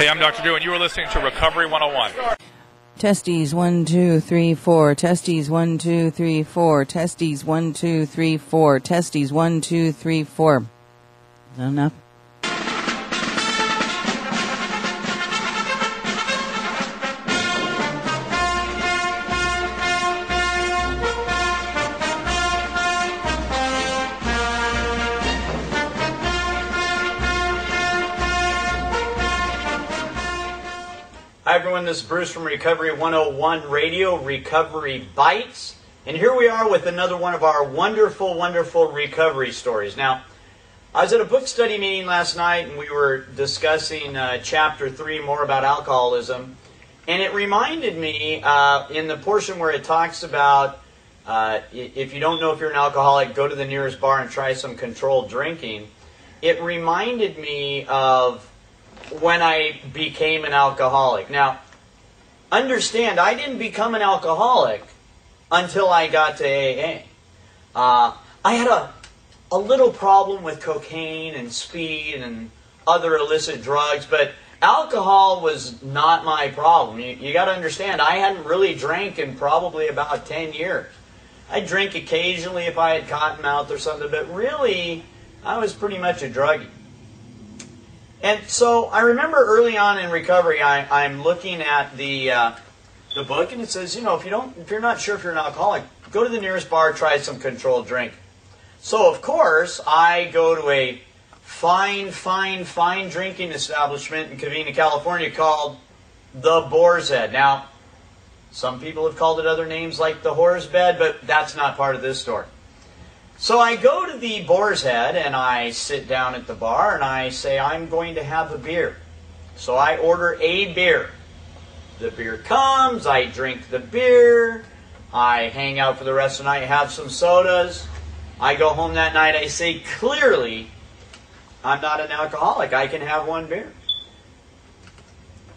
Hey, I'm Dr. Drew, and you are listening to Recovery 101. Testes 1 2 3 4. Testes 1 2 3 4. Testes 1 2 3 4. Testes 1 2 3 4. Is that enough? Hi everyone, this is Bruce from Recovery 101 Radio, Recovery Bites. And here we are with another one of our wonderful, wonderful recovery stories. Now, I was at a book study meeting last night and we were discussing Chapter 3, more about alcoholism. And it reminded me, in the portion where it talks about, if you don't know if you're an alcoholic, go to the nearest bar and try some controlled drinking. It reminded me of when I became an alcoholic. Now, understand, I didn't become an alcoholic until I got to AA. I had a little problem with cocaine and speed and other illicit drugs, but alcohol was not my problem. You got to understand, I hadn't really drank in probably about 10 years. I'd drink occasionally if I had cotton mouth or something, but really, I was pretty much a druggie. And so I remember early on in recovery, I'm looking at the book, and it says, you know, if you're not sure if you're an alcoholic, go to the nearest bar, try some controlled drink. So of course, I go to a fine drinking establishment in Covina, California called the Boar's Head. Now, some people have called it other names like the Whore's Bed, but that's not part of this story. So I go to the Boar's Head and I sit down at the bar and I say, I'm going to have a beer. So I order a beer. The beer comes, I drink the beer, I hang out for the rest of the night, have some sodas. I go home that night, I say, clearly, I'm not an alcoholic, I can have one beer.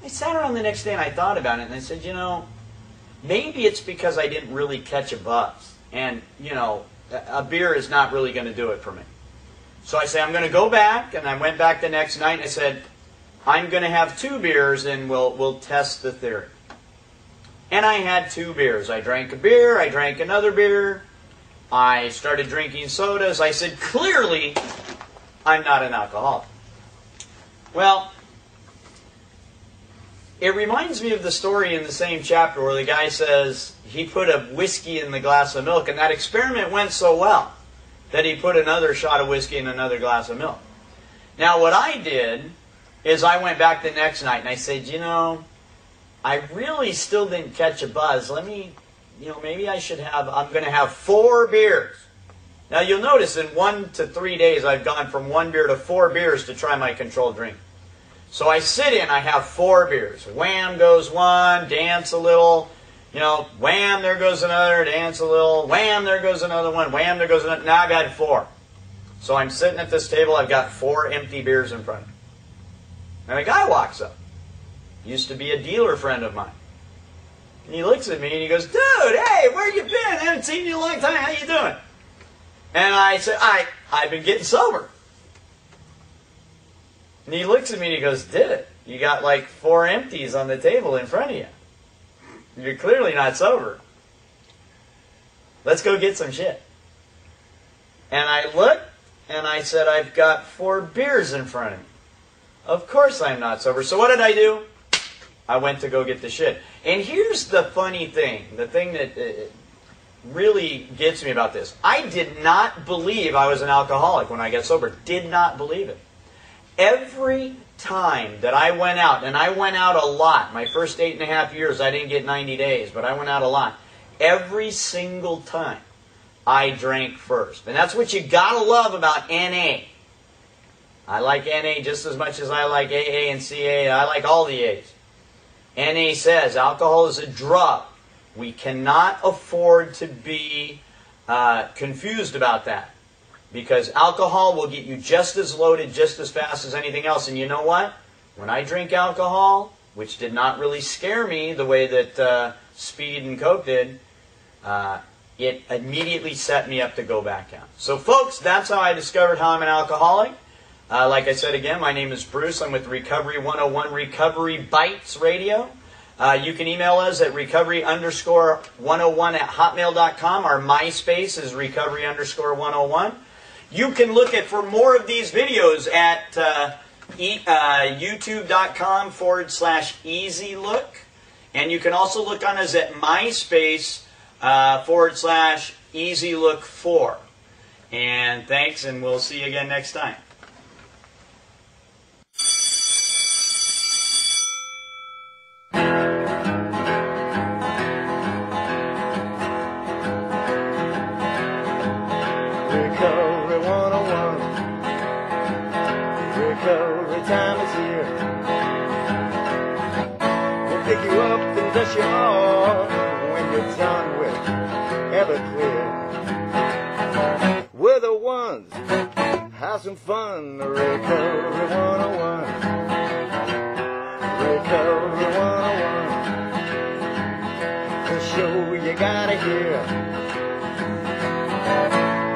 I sat around the next day and I thought about it and I said, you know, maybe it's because I didn't really catch a buzz. And, you know, a beer is not really going to do it for me. So I say, I'm going to go back, and I went back the next night, and I said, I'm going to have 2 beers, and we'll test the theory. And I had 2 beers. I drank a beer, I drank another beer, I started drinking sodas. I said, clearly, I'm not an alcoholic. Well, it reminds me of the story in the same chapter where the guy says he put a whiskey in the glass of milk, and that experiment went so well that he put another shot of whiskey in another glass of milk. Now what I did is I went back the next night and I said, you know, I really still didn't catch a buzz. Let me, you know, maybe I should have, I'm going to have 4 beers. Now you'll notice in 1 to 3 days I've gone from 1 beer to 4 beers to try my controlled drink. So I sit in, I have 4 beers. Wham goes one, dance a little, you know, wham, there goes another, dance a little, wham, there goes another one, wham, there goes another. Now I've had 4. So I'm sitting at this table, I've got 4 empty beers in front of me. And a guy walks up. Used to be a dealer friend of mine. And he looks at me and he goes, dude, hey, where you been? I haven't seen you in a long time, how you doing? And I said, I've been getting sober. And he looks at me and he goes, did it? You got like 4 empties on the table in front of you. You're clearly not sober. Let's go get some shit. And I looked and I said, I've got 4 beers in front of me. Of course I'm not sober. So what did I do? I went to go get the shit. And here's the funny thing, the thing that really gets me about this. I did not believe I was an alcoholic when I got sober. Did not believe it. Every time that I went out, and I went out a lot, my first 8.5 years, I didn't get 90 days, but I went out a lot. Every single time, I drank first. And that's what you gotta love about NA. I like NA just as much as I like AA and CA. I like all the A's. NA says alcohol is a drug. We cannot afford to be confused about that. Because alcohol will get you just as loaded, just as fast as anything else. And you know what? When I drink alcohol, which did not really scare me the way that speed and coke did, it immediately set me up to go back out. So folks, that's how I discovered how I'm an alcoholic. Like I said again, my name is Bruce. I'm with Recovery 101 Recovery Bites Radio. You can email us at recovery_101@hotmail.com. Our MySpace is recovery_101. You can look at for more of these videos at youtube.com/easylook. And you can also look on us at MySpace /easylook4. And thanks, and we'll see you again next time. Recovery 101. Recovery time is here. We'll pick you up and dust you off when you're done with Everclear. We're the ones, have some fun. Recovery 101. Recovery 101. The show you gotta hear.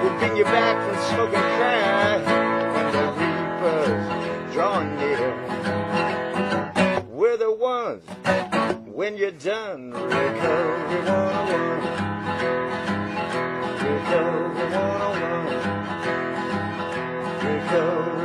We'll bring you back from smoking crack when the reapers draw near. We're the ones, when you're done. Recovery 101. Recovery 101. Recovery